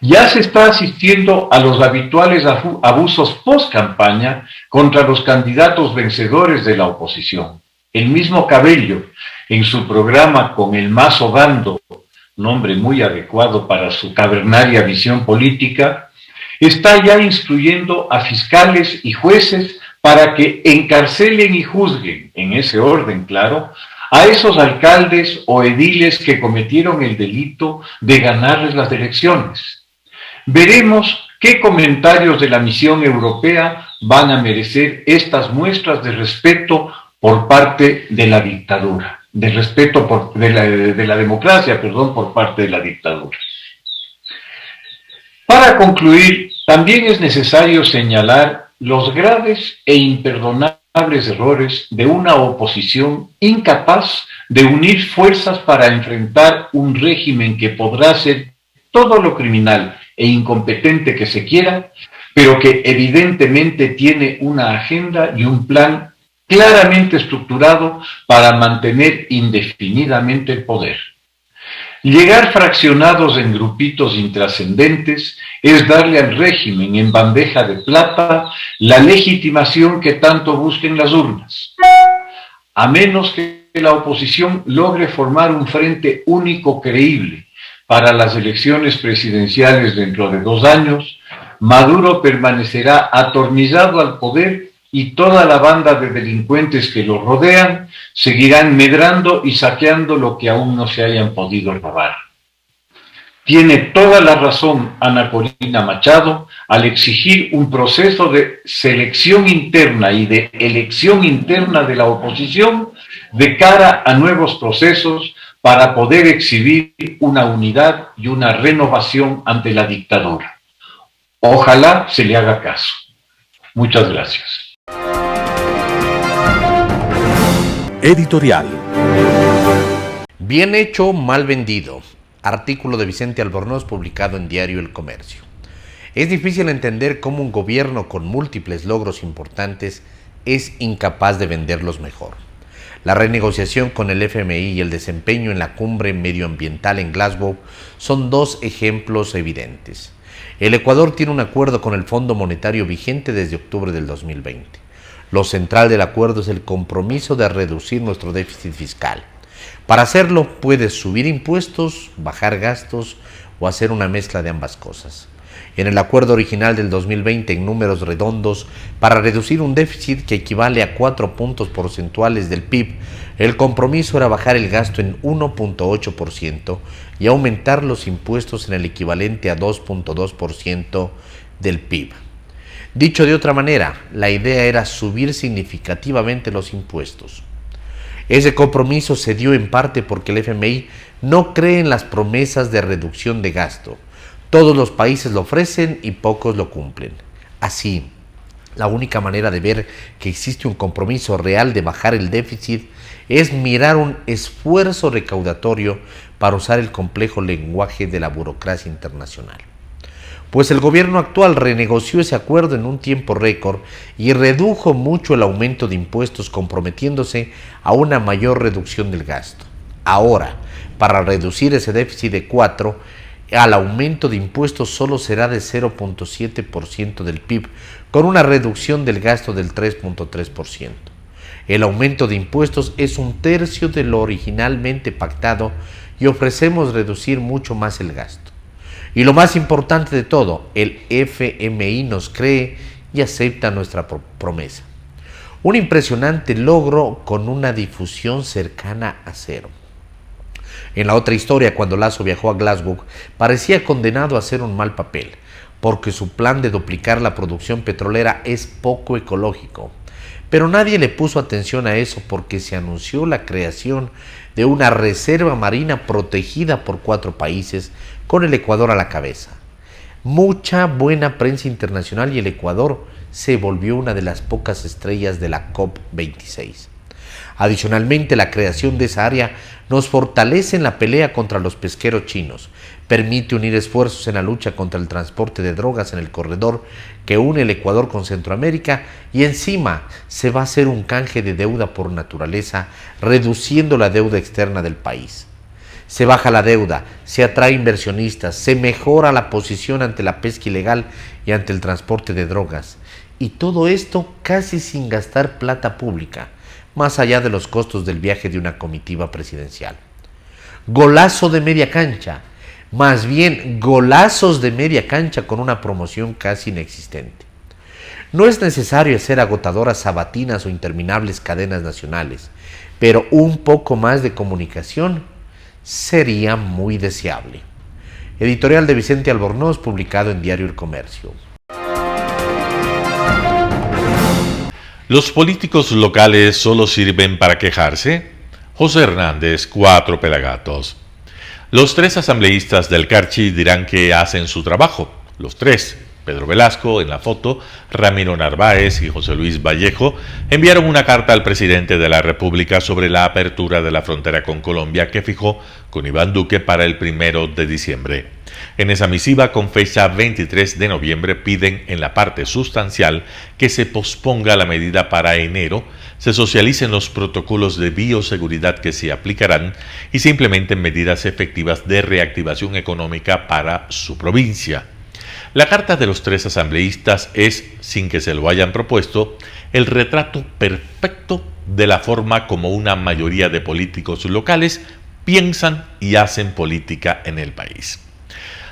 Ya se está asistiendo a los habituales abusos post-campaña contra los candidatos vencedores de la oposición. El mismo Cabello, en su programa Con el Mazo Dando, nombre muy adecuado para su cavernaria visión política, está ya instruyendo a fiscales y jueces para que encarcelen y juzguen, en ese orden claro, a esos alcaldes o ediles que cometieron el delito de ganarles las elecciones. Veremos qué comentarios de la misión europea van a merecer estas muestras de respeto por parte de la dictadura, de respeto de la democracia, por parte de la dictadura. Para concluir, también es necesario señalar los graves e imperdonables errores de una oposición incapaz de unir fuerzas para enfrentar un régimen que podrá hacer todo lo criminal e incompetente que se quiera, pero que evidentemente tiene una agenda y un plan claramente estructurado para mantener indefinidamente el poder. Llegar fraccionados en grupitos intrascendentes es darle al régimen en bandeja de plata la legitimación que tanto busquen las urnas. A menos que la oposición logre formar un frente único creíble para las elecciones presidenciales dentro de 2 años, Maduro permanecerá atornillado al poder y toda la banda de delincuentes que lo rodean seguirán medrando y saqueando lo que aún no se hayan podido robar. Tiene toda la razón Ana Corina Machado al exigir un proceso de selección interna y de elección interna de la oposición de cara a nuevos procesos para poder exhibir una unidad y una renovación ante la dictadura. Ojalá se le haga caso. Muchas gracias. Editorial. Bien hecho, mal vendido. Artículo de Vicente Albornoz publicado en Diario El Comercio. Es difícil entender cómo un gobierno con múltiples logros importantes es incapaz de venderlos mejor. La renegociación con el FMI y el desempeño en la cumbre medioambiental en Glasgow son 2 ejemplos evidentes. El Ecuador tiene un acuerdo con el Fondo Monetario vigente desde octubre del 2020. Lo central del acuerdo es el compromiso de reducir nuestro déficit fiscal. Para hacerlo, puedes subir impuestos, bajar gastos o hacer una mezcla de ambas cosas. En el acuerdo original del 2020, en números redondos, para reducir un déficit que equivale a 4 puntos porcentuales del PIB, el compromiso era bajar el gasto en 1.8% y aumentar los impuestos en el equivalente a 2.2% del PIB. Dicho de otra manera, la idea era subir significativamente los impuestos. Ese compromiso se dio en parte porque el FMI no cree en las promesas de reducción de gasto. Todos los países lo ofrecen y pocos lo cumplen. Así, la única manera de ver que existe un compromiso real de bajar el déficit es mirar un esfuerzo recaudatorio para usar el complejo lenguaje de la burocracia internacional. Pues el gobierno actual renegoció ese acuerdo en un tiempo récord y redujo mucho el aumento de impuestos, comprometiéndose a una mayor reducción del gasto. Ahora, para reducir ese déficit de 4, al aumento de impuestos solo será de 0.7% del PIB, con una reducción del gasto del 3.3%. El aumento de impuestos es 1/3 de lo originalmente pactado y ofrecemos reducir mucho más el gasto. Y lo más importante de todo, el FMI nos cree y acepta nuestra promesa. Un impresionante logro con una difusión cercana a 0. En la otra historia, cuando Lasso viajó a Glasgow, parecía condenado a hacer un mal papel, porque su plan de duplicar la producción petrolera es poco ecológico. Pero nadie le puso atención a eso porque se anunció la creación de una reserva marina protegida por 4 países, con el Ecuador a la cabeza. Mucha buena prensa internacional y el Ecuador se volvió una de las pocas estrellas de la COP26. Adicionalmente, la creación de esa área nos fortalece en la pelea contra los pesqueros chinos, permite unir esfuerzos en la lucha contra el transporte de drogas en el corredor que une el Ecuador con Centroamérica y encima se va a hacer un canje de deuda por naturaleza, reduciendo la deuda externa del país. Se baja la deuda, se atrae inversionistas, se mejora la posición ante la pesca ilegal y ante el transporte de drogas. Y todo esto casi sin gastar plata pública, más allá de los costos del viaje de una comitiva presidencial. Golazo de media cancha, más bien golazos de media cancha con una promoción casi inexistente. No es necesario hacer agotadoras sabatinas o interminables cadenas nacionales, pero un poco más de comunicación sería muy deseable. Editorial de Vicente Albornoz, publicado en Diario El Comercio. ¿Los políticos locales solo sirven para quejarse? José Hernández, 4 Pelagatos. Los 3 asambleístas del Carchi dirán que hacen su trabajo, los 3, Pedro Velasco en la foto, Ramiro Narváez y José Luis Vallejo enviaron una carta al presidente de la República sobre la apertura de la frontera con Colombia que fijó con Iván Duque para el 1 de diciembre. En esa misiva con fecha 23 de noviembre piden en la parte sustancial que se posponga la medida para enero, se socialicen los protocolos de bioseguridad que se aplicarán y se implementen medidas efectivas de reactivación económica para su provincia. La carta de los 3 asambleístas es, sin que se lo hayan propuesto, el retrato perfecto de la forma como una mayoría de políticos locales piensan y hacen política en el país.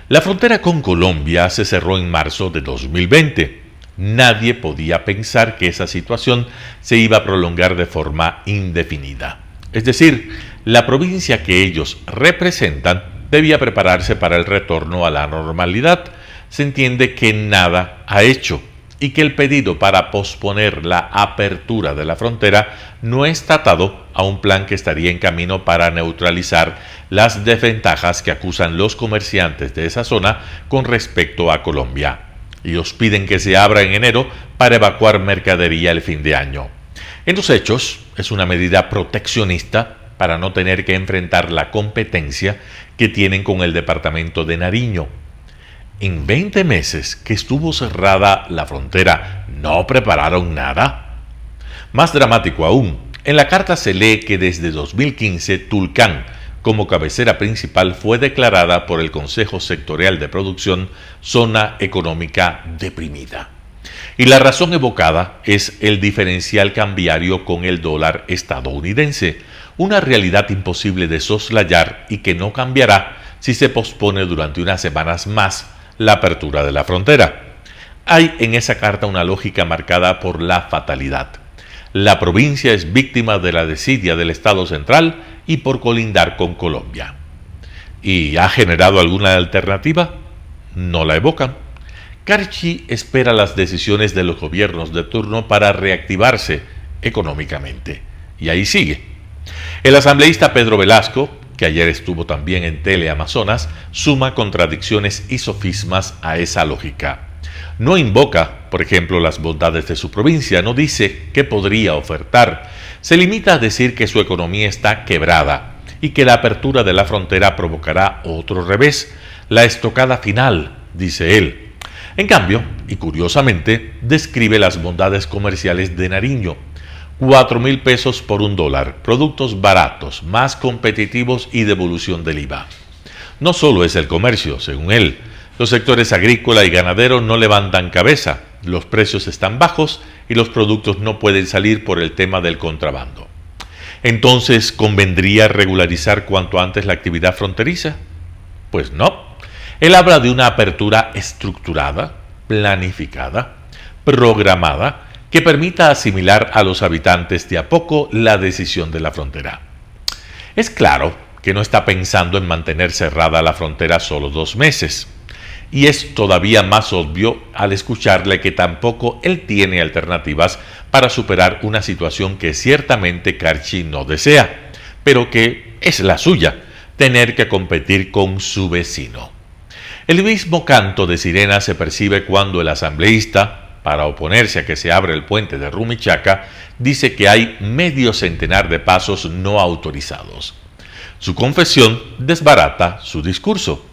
La frontera con Colombia se cerró en marzo de 2020. Nadie podía pensar que esa situación se iba a prolongar de forma indefinida. Es decir, la provincia que ellos representan debía prepararse para el retorno a la normalidad. Se entiende que nada ha hecho y que el pedido para posponer la apertura de la frontera no está atado a un plan que estaría en camino para neutralizar las desventajas que acusan los comerciantes de esa zona con respecto a Colombia. Ellos piden que se abra en enero para evacuar mercadería el fin de año. En los hechos, es una medida proteccionista para no tener que enfrentar la competencia que tienen con el departamento de Nariño. En 20 meses que estuvo cerrada la frontera, ¿no prepararon nada? Más dramático aún, en la carta se lee que desde 2015 Tulcán, como cabecera principal, fue declarada por el Consejo Sectorial de Producción zona económica deprimida. Y la razón evocada es el diferencial cambiario con el dólar estadounidense, una realidad imposible de soslayar y que no cambiará si se pospone durante unas semanas más la apertura de la frontera. Hay en esa carta una lógica marcada por la fatalidad. La provincia es víctima de la desidia del Estado central y por colindar con Colombia. ¿Y ha generado alguna alternativa? No la evocan. Carchi espera las decisiones de los gobiernos de turno para reactivarse económicamente. Y ahí sigue. El asambleísta Pedro Velasco, que ayer estuvo también en Teleamazonas, suma contradicciones y sofismas a esa lógica. No invoca, por ejemplo, las bondades de su provincia, no dice qué podría ofertar, se limita a decir que su economía está quebrada y que la apertura de la frontera provocará otro revés, la estocada final, dice él. En cambio, y curiosamente, describe las bondades comerciales de Nariño. 4,000 pesos por $1, productos baratos, más competitivos y devolución del IVA. No solo es el comercio, según él, los sectores agrícola y ganadero no levantan cabeza, los precios están bajos y los productos no pueden salir por el tema del contrabando. Entonces, ¿convendría regularizar cuanto antes la actividad fronteriza? Pues no. Él habla de una apertura estructurada, planificada, programada, que permita asimilar a los habitantes de a poco la decisión de la frontera. Es claro que no está pensando en mantener cerrada la frontera solo 2 meses, y es todavía más obvio al escucharle que tampoco él tiene alternativas para superar una situación que ciertamente Carchi no desea, pero que es la suya, tener que competir con su vecino. El mismo canto de sirena se percibe cuando el asambleísta, para oponerse a que se abra el puente de Rumichaca, dice que hay medio centenar de pasos no autorizados. Su confesión desbarata su discurso.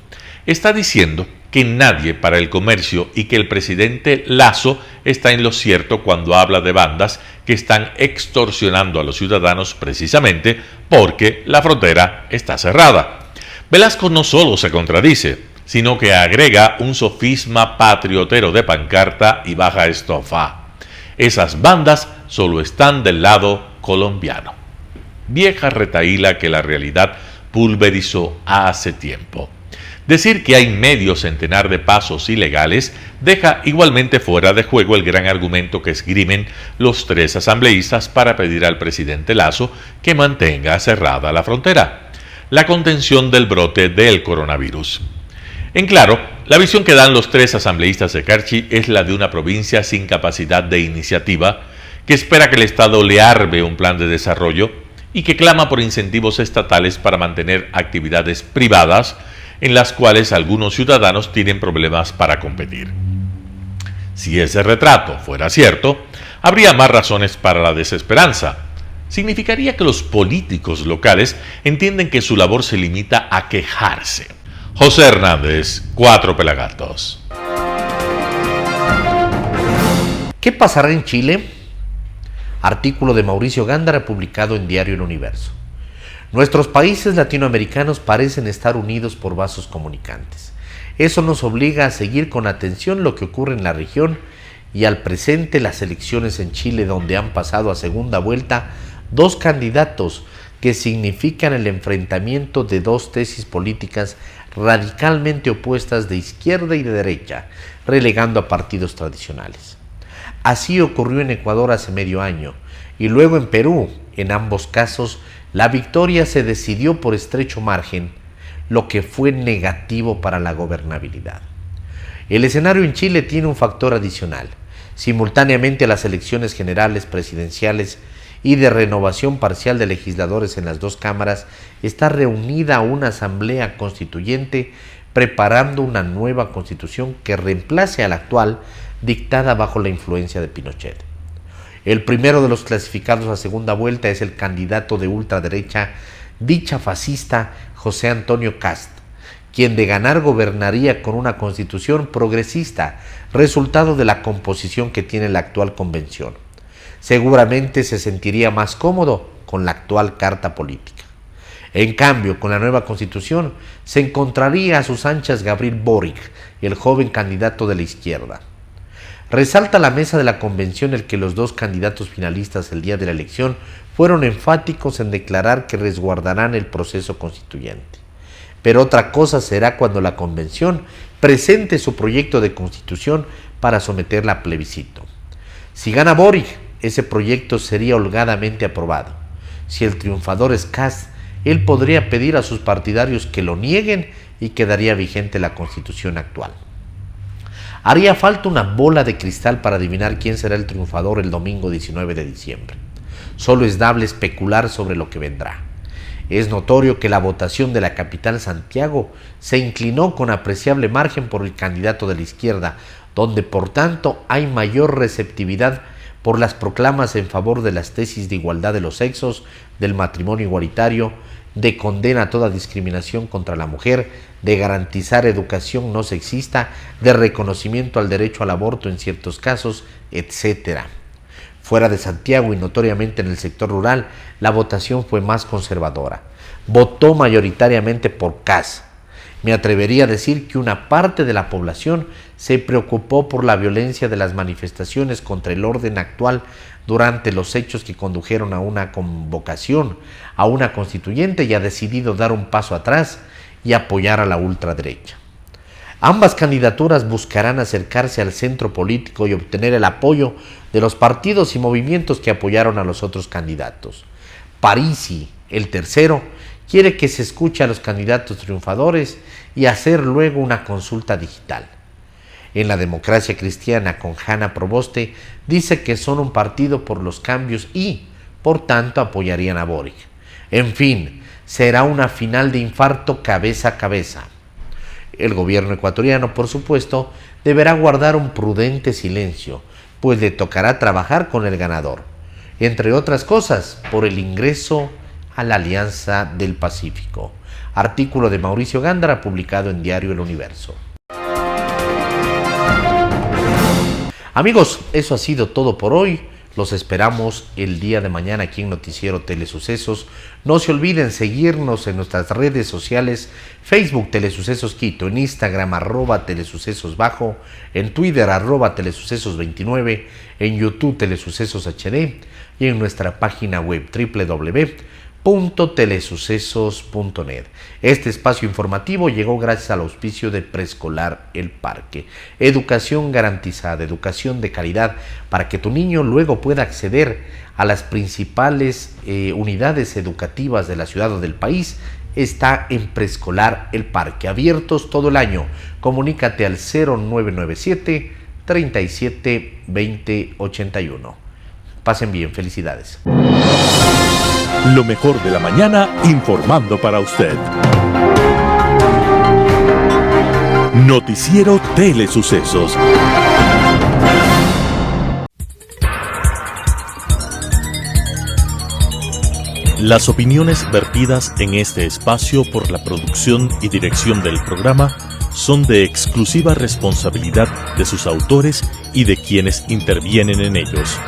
Está diciendo que nadie para el comercio y que el presidente Lasso está en lo cierto cuando habla de bandas que están extorsionando a los ciudadanos precisamente porque la frontera está cerrada. Velasco no solo se contradice, sino que agrega un sofisma patriotero de pancarta y baja estofa. Esas bandas solo están del lado colombiano. Vieja retahíla que la realidad pulverizó hace tiempo. Decir que hay medio centenar de pasos ilegales deja igualmente fuera de juego el gran argumento que esgrimen los 3 asambleístas para pedir al presidente Lasso que mantenga cerrada la frontera: la contención del brote del coronavirus. En claro, la visión que dan los 3 asambleístas de Carchi es la de una provincia sin capacidad de iniciativa, que espera que el Estado le arme un plan de desarrollo y que clama por incentivos estatales para mantener actividades privadas en las cuales algunos ciudadanos tienen problemas para competir. Si ese retrato fuera cierto, habría más razones para la desesperanza. Significaría que los políticos locales entienden que su labor se limita a quejarse. José Hernández, 4 Pelagatos. ¿Qué pasará en Chile? Artículo de Mauricio Gándara publicado en Diario El Universo. Nuestros países latinoamericanos parecen estar unidos por vasos comunicantes. Eso nos obliga a seguir con atención lo que ocurre en la región y al presente las elecciones en Chile, donde han pasado a segunda vuelta 2 candidatos que significan el enfrentamiento de 2 tesis políticas radicalmente opuestas de izquierda y de derecha, relegando a partidos tradicionales. Así ocurrió en Ecuador hace medio año y luego en Perú. En ambos casos, la victoria se decidió por estrecho margen, lo que fue negativo para la gobernabilidad. El escenario en Chile tiene un factor adicional. Simultáneamente a las elecciones generales, presidenciales y de renovación parcial de legisladores en las 2 cámaras, está reunida una asamblea constituyente preparando una nueva constitución que reemplace a la actual, dictada bajo la influencia de Pinochet. El primero de los clasificados a segunda vuelta es el candidato de ultraderecha, dicha fascista, José Antonio Kast, quien de ganar gobernaría con una constitución progresista, resultado de la composición que tiene la actual convención. Seguramente se sentiría más cómodo con la actual carta política. En cambio, con la nueva constitución se encontraría a sus anchas Gabriel Boric, el joven candidato de la izquierda. Resalta la mesa de la convención el que los 2 candidatos finalistas el día de la elección fueron enfáticos en declarar que resguardarán el proceso constituyente. Pero otra cosa será cuando la convención presente su proyecto de constitución para someterla a plebiscito. Si gana Boric, ese proyecto sería holgadamente aprobado. Si el triunfador es Kast, él podría pedir a sus partidarios que lo nieguen y quedaría vigente la constitución actual. Haría falta una bola de cristal para adivinar quién será el triunfador el domingo 19 de diciembre. Solo es dable especular sobre lo que vendrá. Es notorio que la votación de la capital Santiago se inclinó con apreciable margen por el candidato de la izquierda, donde por tanto hay mayor receptividad por las proclamas en favor de las tesis de igualdad de los sexos, del matrimonio igualitario, de condena a toda discriminación contra la mujer, de garantizar educación no sexista, de reconocimiento al derecho al aborto en ciertos casos, etc. Fuera de Santiago y notoriamente en el sector rural, la votación fue más conservadora. Votó mayoritariamente por Kast. Me atrevería a decir que una parte de la población se preocupó por la violencia de las manifestaciones contra el orden actual durante los hechos que condujeron a una convocación a una constituyente y ha decidido dar un paso atrás y apoyar a la ultraderecha. Ambas candidaturas buscarán acercarse al centro político y obtener el apoyo de los partidos y movimientos que apoyaron a los otros candidatos. Parisi, el tercero, quiere que se escuche a los candidatos triunfadores y hacer luego una consulta digital. En la Democracia Cristiana, con Hanna Proboste, dice que son un partido por los cambios y, por tanto, apoyarían a Boric. En fin, será una final de infarto cabeza a cabeza. El gobierno ecuatoriano, por supuesto, deberá guardar un prudente silencio, pues le tocará trabajar con el ganador, entre otras cosas, por el ingreso a la Alianza del Pacífico. Artículo de Mauricio Gándara publicado en Diario El Universo. Amigos, eso ha sido todo por hoy. Los esperamos el día de mañana aquí en Noticiero Telesucesos. No se olviden seguirnos en nuestras redes sociales, Facebook Telesucesos Quito, en Instagram @telesucesos bajo, en Twitter @telesucesos29, en YouTube Telesucesos HD y en nuestra página web www.telesucesos.net. Este espacio informativo llegó gracias al auspicio de Preescolar El Parque. Educación garantizada, educación de calidad para que tu niño luego pueda acceder a las principales unidades educativas de la ciudad o del país. Está en Preescolar El Parque, abiertos todo el año. Comunícate al 0997 37 20 81. Pasen bien, felicidades. Lo mejor de la mañana informando para usted. Noticiero Telesucesos. Las opiniones vertidas en este espacio por la producción y dirección del programa son de exclusiva responsabilidad de sus autores y de quienes intervienen en ellos.